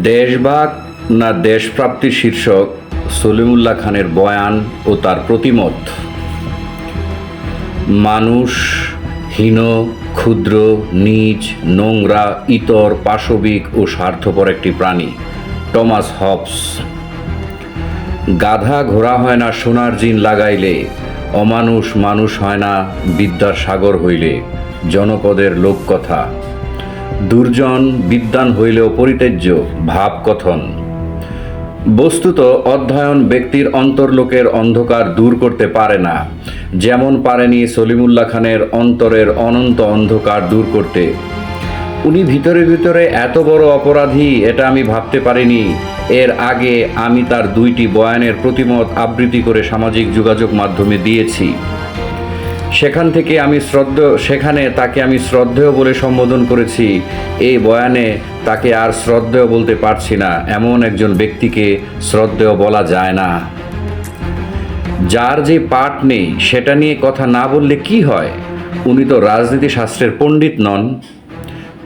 দেশভাগ না দেশপ্রাপ্তি শীর্ষক সলিমুল্লাহ খানের বয়ান ও তার প্রতিমত। মানুষ হীন, ক্ষুদ্র, নীচ, নোংরা, ইতর, পাশবিক ও স্বার্থপর একটি প্রাণী। Thomas Hobbes. গাধা ঘোড়া হয় না সোনার জিন লাগাইলে, অমানুষ মানুষ হয় না বিদ্যার সাগর হইলে। জনপদের লোককথা। দুর্জন বিদ্বান হইলেও পরিত্যাজ্য ভাবকথন। বস্তুত অধ্যয়ন ব্যক্তির অন্তর্লোকের অন্ধকার দূর করতে পারে না, যেমন পারেনি সলিমুল্লাহ খানের অন্তরের অনন্ত অন্ধকার দূর করতে। উনি ভিতরে ভিতরে এত বড় অপরাধী এটা আমি ভাবতে পারিনি। এর আগে আমি তার 2টি বয়ানের প্রতিমত আবৃত্তি করে সামাজিক যোগাযোগ মাধ্যমে দিয়েছি। সেখানে তাকে আমি শ্রদ্ধেয় বলে সম্বোধন করেছি। এই বয়ানে তাকে আর শ্রদ্ধেয় বলতে পারছি না। এমন একজন ব্যক্তিকে শ্রদ্ধেয় বলা যায় না। যার যে পাঠ নেই সেটা নিয়ে কথা না বললে কি হয়? উনি তো রাজনীতি শাস্ত্রের পণ্ডিত নন।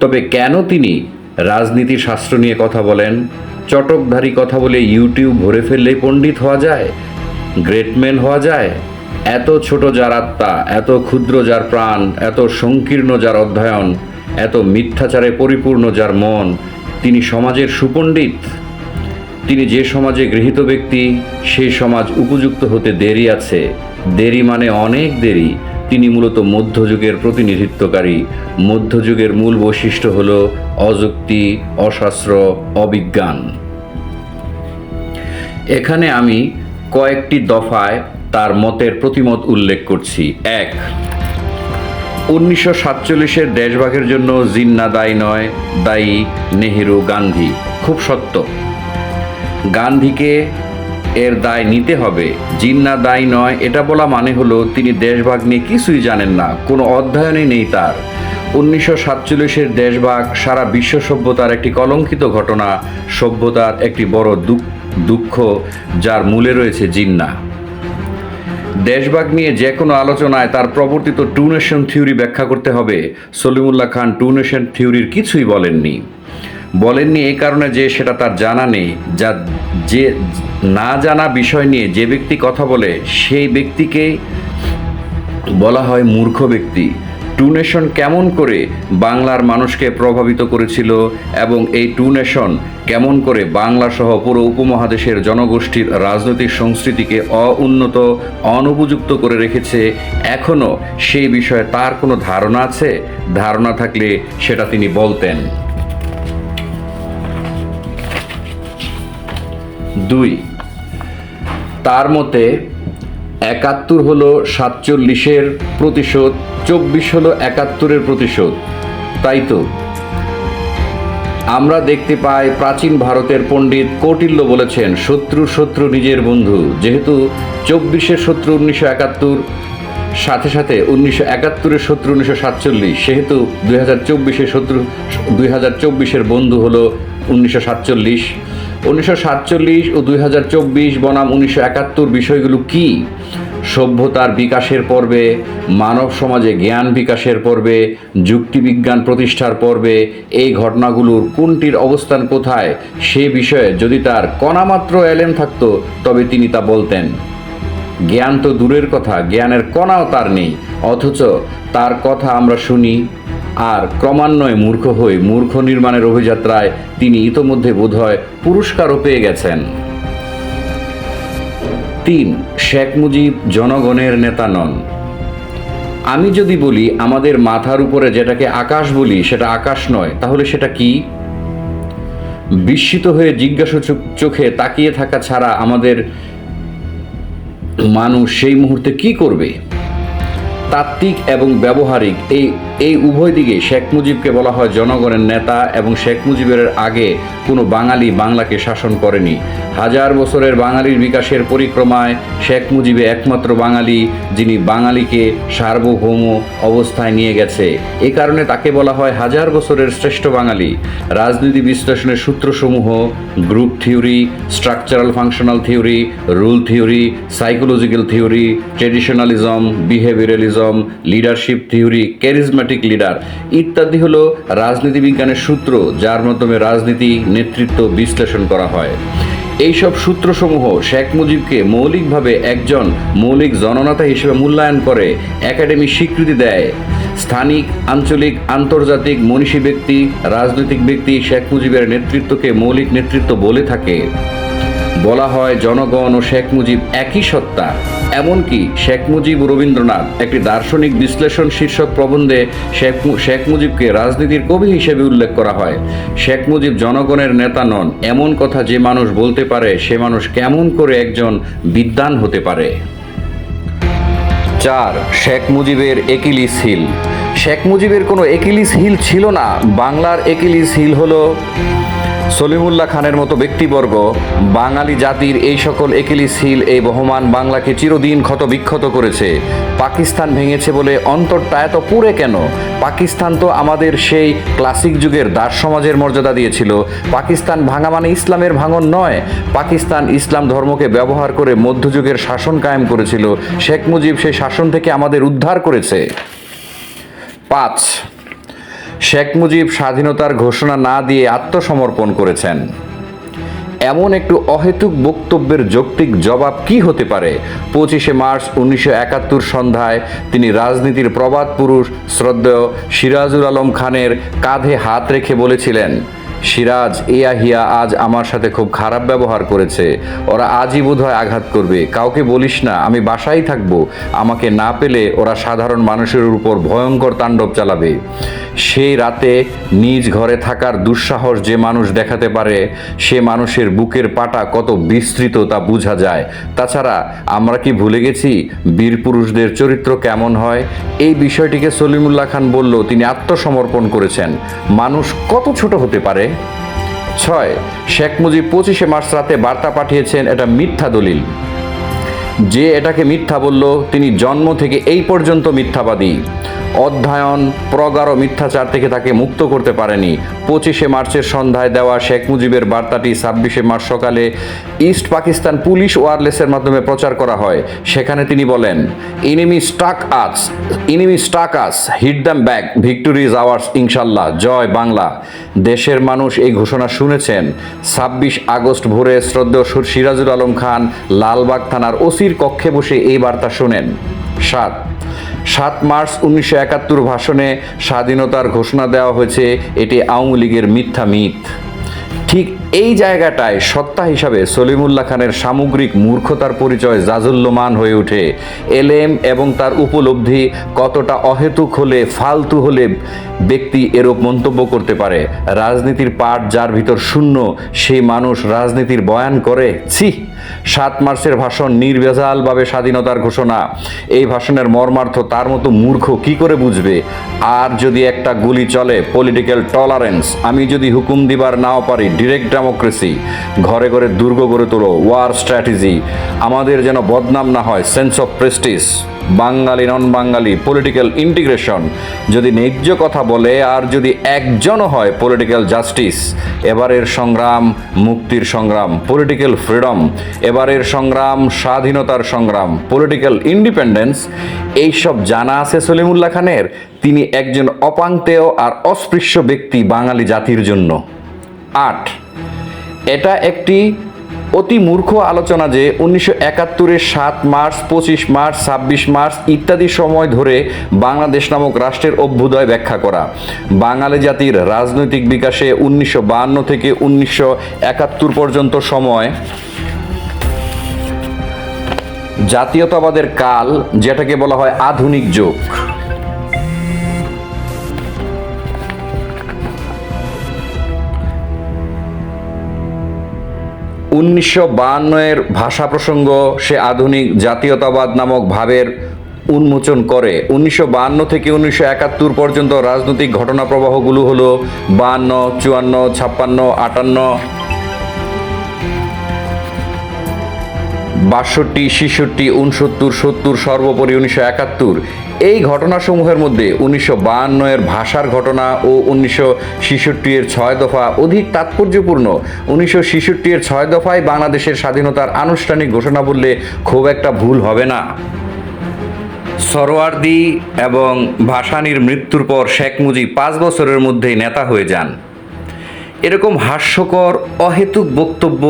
তবে কেন তিনি রাজনীতি শাস্ত্র নিয়ে কথা বলেন? চটকধারী কথা বলে ইউটিউব ভরে ফেললেই পণ্ডিত হওয়া যায়, গ্রেটম্যান হওয়া যায়? এত ছোট যার আত্মা, এত ক্ষুদ্র যার প্রাণ, এত সংকীর্ণ যার অধ্যয়ন, এত মিথ্যাচারে পরিপূর্ণ যার মন, তিনি সমাজের সুপণ্ডিত? তিনি যে সমাজে গৃহীত ব্যক্তি, সেই সমাজ উপযুক্ত হতে দেরি আছে। দেরি মানে অনেক দেরি। তিনি মূলত মধ্যযুগের প্রতিনিধিত্বকারী। মধ্যযুগের মূল বৈশিষ্ট্য হল অযুক্তি, অশাস্ত্র, অবিজ্ঞান। এখানে আমি কয়েকটি দফায় তার মতের প্রতিমত উল্লেখ করছি। 1. 1947-এর দেশভাগের জন্য জিন্না দায়ী নয়, দায়ী নেহেরু, গান্ধী। খুব সত্য। গান্ধীকে এর দায় নিতে হবে। জিন্না দায়ী নয় এটা বলা মানে হলো তিনি দেশভাগ নিয়ে কিছুই জানেন না, কোনো অধ্যয়নই নেই তার। 1947-এর দেশভাগ সারা বিশ্ব সভ্যতার একটি কলঙ্কিত ঘটনা, সভ্যতার একটি বড় দুঃখ, যার মূলে রয়েছে জিন্না। দেশভাগ নিয়ে যে কোনো আলোচনায় তার প্রবর্তিত 2 নেশন থিওরি ব্যাখ্যা করতে হবে। সলিমুল্লাহ খান 2 নেশন থিওরির কিছুই বলেননি এই কারণে যে সেটা তার জানা নেই। যে না জানা বিষয় নিয়ে যে ব্যক্তি কথা বলে সেই ব্যক্তিকে বলা হয় মূর্খ ব্যক্তি। 2 নেশন কেমন করে বাংলার মানুষকে প্রভাবিত করেছিল এবং এই 2 নেশন কেমন করে বাংলা সহ পুরো উপমহাদেশের জনগোষ্ঠীর রাজনৈতিক সংস্কৃতিকে অউন্নত, অনুপযুক্ত করে রেখেছে, এখনও সেই বিষয়ে তার কোনো ধারণা আছে? ধারণা থাকলে সেটা তিনি বলতেন। 2. তার মতে 71 হলো 47-এর প্রতিশোধ, 24 হলো 71-এর প্রতিশোধ। তাই তো আমরা দেখতে পাই প্রাচীন ভারতের পণ্ডিত কৌটিল্য বলেছেন, শত্রুর শত্রু নিজের বন্ধু। যেহেতু 24-এর শত্রু 1971, সাথে সাথে 1971-এর শত্রু 1947, সেহেতু 2024-এর শত্রু 2024-এর বন্ধু হলো 1947। 1947 ও 2024 বনাম 1971 বিষয়গুলো কি? সভ্যতার বিকাশের পর্বে, মানব সমাজে জ্ঞান বিকাশের পর্বে, যুক্তিবিজ্ঞান প্রতিষ্ঠার পর্বে এই ঘটনাগুলোর কোনটির অবস্থান কোথায় সে বিষয়ে যদি তার কণামাত্র এলেম থাকতো তবে তিনি তা বলতেন। জ্ঞান তো দূরের কথা, জ্ঞানের কণাও তার নেই, অথচ তার কথা আমরা শুনি আর ক্রমান্বয়ে মূর্খ হই। মূর্খ নির্মাণের অভিযাত্রায় তিনি ইতোমধ্যে বোধহয় পুরস্কারও পেয়ে গেছেন। 3. শেখ মুজিব জনগণের নেতা নন। আমি যদি বলি আমাদের মাথার উপরে যেটাকে আকাশ বলি সেটা আকাশ নয়, তাহলে সেটা কি? বিস্মিত হয়ে জিজ্ঞাসু চোখে তাকিয়ে থাকা ছাড়া আমাদের মানুষ সেই মুহূর্তে কি করবে? তাত্ত্বিক এবং ব্যবহারিক এই উভয় দিকে শেখ মুজিবকে বলা হয় জনগণের নেতা, এবং শেখ মুজিবের আগে কোনো বাঙালি বাংলাকে শাসন করেনি। 1000 বছরের বাঙালির বিকাশের পরিক্রমায় শেখ মুজিবে একমাত্র বাঙালি যিনি বাঙালিকে সার্বভৌম অবস্থায় নিয়ে গেছে। এ কারণে তাকে বলা হয় 1000 বছরের শ্রেষ্ঠ বাঙালি। রাজনীতি বিশ্লেষণের সূত্রসমূহ group theory, structural functional theory, rule theory, psychological theory, traditionalism, behaviouralism, leaderism, leadership theory, charismatic leader ইত্যাদি হলো রাজনীতি বিজ্ঞানের সূত্র, যার মাধ্যমে রাজনীতি নেতৃত্ব বিশ্লেষণ করা হয়। এইসব সূত্রসমূহ শেখ মুজিবকে মৌলিকভাবে একজন মৌলিক জননেতা হিসেবে মূল্যায়ন করে, একাডেমি স্বীকৃতি দেয়। স্থানিক, আঞ্চলিক, আন্তর্জাতিক মনীষী ব্যক্তি, রাজনৈতিক ব্যক্তি শেখ মুজিবের নেতৃত্বকে মৌলিক নেতৃত্ব বলে থাকে। বলা হয় জনগণ ও শেখ মুজিব একই সত্তা। এমনকি শেখ মুজিব ও রবীন্দ্রনাথ একটি দার্শনিক বিশ্লেষণ শীর্ষক প্রবন্ধে শেখ মুজিবকে রাজনীতির কবি হিসেবে উল্লেখ করা হয়। শেখ মুজিব জনগণের নেতা নন, এমন কথা যে মানুষ বলতে পারে সে মানুষ কেমন করে একজন বিদ্বান হতে পারে। 4. শেখ মুজিবের একিলিস হিল। শেখ মুজিবের কোনো একিলিস হিল ছিল না। বাংলার একিলিস হিল হলো সলিমুল্লাহ খানের মতো ব্যক্তিবর্গ। বাঙালি জাতির এই সকল একিলিস হিল এই বহমান বাংলাকে চিরদিন ক্ষতবিক্ষত করেছে। পাকিস্তান ভেঙেছে বলে অন্তরটা এত পুড়ে কেন? পাকিস্তান তো আমাদের সেই ক্লাসিক যুগের দাস সমাজের মর্যাদা দিয়েছিল। পাকিস্তান ভাঙা মানে ইসলামের ভাঙন নয়। পাকিস্তান ইসলাম ধর্মকে ব্যবহার করে মধ্যযুগের শাসন কায়েম করেছিল। শেখ মুজিব সেই শাসন থেকে আমাদের উদ্ধার করেছে। 5. শেখ মুজিব স্বাধীনতার ঘোষণা না দিয়ে আত্মসমর্পণ করেছেন। এমন একটু অহেতুক বক্তব্যের যৌক্তিক জবাব কি হতে পারে? 25শে মার্চ 1971 সন্ধ্যায় তিনি রাজনীতির প্রবাদ পুরুষ শ্রদ্ধেয় সিরাজুল আলম খানের কাঁধে হাত রেখে বলেছিলেন, সিরাজ, হিয়া আজ আমার সাথে খুব খারাপ ব্যবহার করেছে। ওরা আজই বোধহয় আঘাত করবে। কাউকে বলিস না, আমি বাসায় থাকবো। আমাকে না পেলে ওরা সাধারণ মানুষের উপর ভয়ঙ্কর তাণ্ডব চালাবে। সেই রাতে নিজ ঘরে থাকার দুঃসাহস যে মানুষ দেখাতে পারে, সে মানুষের বুকের পাটা কত বিস্তৃত তা বোঝা যায়। তাছাড়া আমরা কি ভুলে গেছি বীর পুরুষদের চরিত্র কেমন হয়? এই বিষয়টিকে সলিমুল্লাহ খান বলল তিনি আত্মসমর্পণ করেছেন। মানুষ কত ছোট হতে পারে? 6. শেখ মুজিব 25শে মার্চ রাতে বার্তা পাঠিয়েছেন, এটা মিথ্যা দলিল। যে এটাকে মিথ্যা বলল তিনি জন্ম থেকে এই পর্যন্ত মিথ্যাবাদী। অধ্যয়ন, প্রগাঢ় মিথ্যাচার থেকে তাকে মুক্ত করতে পারেনি। 25শে মার্চের সন্ধ্যায় দেওয়া শেখ মুজিবের বার্তাটি 26শে মার্চ সকালে ইস্ট পাকিস্তান পুলিশ ওয়্যারলেসের মাধ্যমে প্রচার করা হয়। সেখানে তিনি বলেন, enemy struck us, hit them back, victory is ours ইনশাল্লাহ, জয় বাংলা। দেশের মানুষ এই ঘোষণা শুনেছেন। 26 আগস্ট ভোরে শ্রদ্ধেয় সিরাজুল আলম খান লালবাগ থানার ওসির কক্ষে বসে এই বার্তা শোনেন। 7 মার্চ 1971 ভাষণে স্বাধীনতার ঘোষণা দেওয়া হয়েছে, এটি আওয়ামী লীগের মিথ্যা মিথ। ঠিক এই জায়গাটায় সত্তা হিসাবে সলিমুল্লাহ খানের সামগ্রিক মূর্খতার পরিচয় জাজুল্যমান হয়ে ওঠে। এলেম এবং তার উপলব্ধি কতটা অহেতুক হলে, ফালতু হলে ব্যক্তি এরূপ মন্তব্য করতে পারে। রাজনীতির পাঠ যার ভিতর শূন্য, সেই মানুষ রাজনীতির বয়ান করে? ছি! 7 মার্চের ভাষণ নির্ভেজালভাবে স্বাধীনতার ঘোষণা। এই ভাষণের মর্মার্থ তার মতো মূর্খ কি করে বুঝবে? আর যদি একটা গুলি চলে, পলিটিক্যাল টলারেন্স। আমি যদি হুকুম দিবার নাও পারি, ডিরেক্ট ডেমোক্রেসি। ঘরে ঘরে দুর্গ গড়ে তোলো, ওয়ার স্ট্র্যাটেজি। আমাদের যেন বদনাম না হয়, sense of prestige. Bengali non Bengali, political integration. যদি ন্যায্য কথা বলে আর যদি একজনও হয়, পলিটিক্যাল জাস্টিস। এবারের সংগ্রাম মুক্তির সংগ্রাম, পলিটিক্যাল ফ্রিডম। এবারের সংগ্রাম স্বাধীনতার সংগ্রাম, পলিটিক্যাল ইন্ডিপেন্ডেন্স। এইসব জানা আছে সলিমুল্লাহ খানের। তিনি একজন অপাংতেয় আর অস্পৃশ্য ব্যক্তি বাঙালি জাতির জন্য। 8. এটা একটি অতি মূর্খ আলোচনা যে 1971-এর 7 মার্চ, 25 মার্চ, 26 মার্চ ইত্যাদি সময় ধরে বাংলাদেশ নামক রাষ্ট্রের অভ্যুদয় ব্যাখ্যা করা। বাঙালি জাতির রাজনৈতিক বিকাশে 1952 থেকে 1971 পর্যন্ত সময় জাতীয়তাবাদের কাল, যেটাকে বলা হয় আধুনিক যুগ। 1952-এর ভাষা প্রসঙ্গ সে আধুনিক জাতীয়তাবাদ নামক ভাবের উন্মোচন করে। 1952 থেকে 1971 পর্যন্ত রাজনৈতিক ঘটনা প্রবাহগুলো হলো 52, 54, 56, 58, 62, 66, 69, 70, সর্বোপরি 1971। এই ঘটনাসমূহের মধ্যে 1952-এর ভাষার ঘটনা ও 1966-এর 6 দফা অধিক তাৎপর্যপূর্ণ। 1966-এর 6 দফায় বাংলাদেশের স্বাধীনতার আনুষ্ঠানিক ঘোষণা বললে খুব একটা ভুল হবে না। সরোয়ার্দী এবং ভাসানীর মৃত্যুর পর শেখ মুজিব 5 বছরের মধ্যেই নেতা হয়ে যান। এরকম হাস্যকর অহেতুক বক্তব্য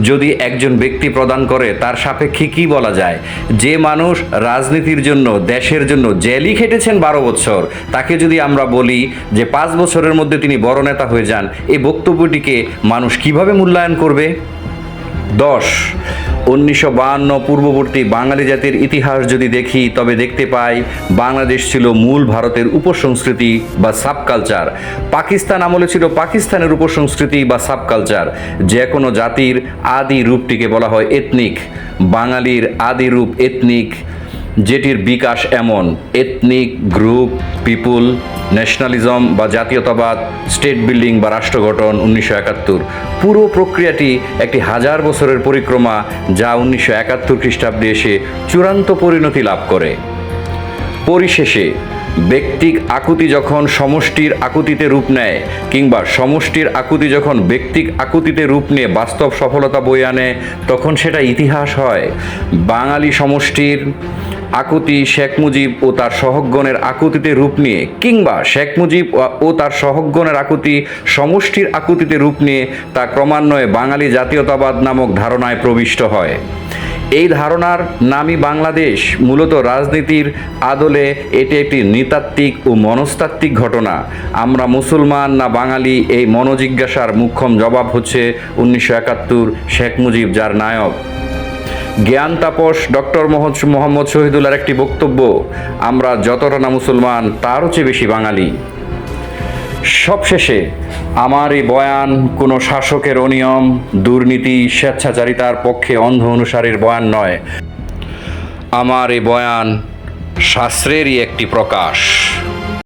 যদি একজন ব্যক্তি প্রদান করে, তার সাপেক্ষে কী বলা যায়? যে মানুষ রাজনীতির জন্য, দেশের জন্য জেলই খেটেছেন 12 বছর, তাকে যদি আমরা বলি যে 5 বছরের মধ্যে তিনি বড় নেতা হয়ে যান, এই বক্তব্যটিকে মানুষ কিভাবে মূল্যায়ন করবে? 10 1952 পূর্ববর্তী বাঙালি জাতির ইতিহাস যদি দেখি, তবে দেখতে পাই বাংলাদেশ ছিল মূল ভারতের উপসংস্কৃতি বা সাবকালচার। পাকিস্তান আমলে ছিল পাকিস্তানের উপসংস্কৃতি বা সাবকালচার। যে কোনো জাতির আদি রূপটিকে বলা হয় এথনিক। বাঙালির আদি রূপ এথনিক, যেটির বিকাশ এমন: এথনিক গ্রুপ, পিপুল, ন্যাশনালিজম বা জাতীয়তাবাদ, স্টেট বিল্ডিং বা রাষ্ট্র গঠন 1971। পুরো প্রক্রিয়াটি একটি 1000 বছরের পরিক্রমা, যা 1971 খ্রিস্টাব্দে এসে চূড়ান্ত পরিণতি লাভ করে। পরিশেষে ব্যক্তিক আকুতি যখন সমষ্টির আকুতিতে রূপ নেয়, কিংবা সমষ্টির আকুতি যখন ব্যক্তিক আকুতিতে রূপ নিয়ে বাস্তব সফলতা বয়ে আনে, তখন সেটা ইতিহাস হয়। বাঙালি সমষ্টির আকুতি শেখ মুজিব ও তার সহগগণের আকুতিতে রূপ নিয়ে, কিংবা শেখ মুজিব ও তার সহগগণের আকুতি সমষ্টির আকুতিতে রূপ নিয়ে, তা ক্রমান্বয়ে বাঙালি জাতীয়তাবাদ নামক ধারণায় প্রবিষ্ট হয়। এই ধারণার নামই বাংলাদেশ। মূলত রাজনীতির আদলে এটি একটি নৃতাত্ত্বিক ও মনস্তাত্ত্বিক ঘটনা। আমরা মুসলমান না বাঙালি, এই মনোজিজ্ঞাসার মুখ্যম জবাব হচ্ছে 1971 শেখ মুজিব, যার নায়ক। জ্ঞান তাপস ডক্টর মোহাম্মদ শহীদুল্লাহর একটি বক্তব্য: আমরা যতটা না মুসলমান, তারও চেয়ে বেশি বাঙালি। সবশেষে আমার এই বয়ান কোনো শাসকের অনিয়ম, দুর্নীতি, স্বেচ্ছাচারিতার পক্ষে অন্ধ অনুসারীর বয়ান নয়। আমার এই বয়ান শাস্ত্রেরই একটি প্রকাশ।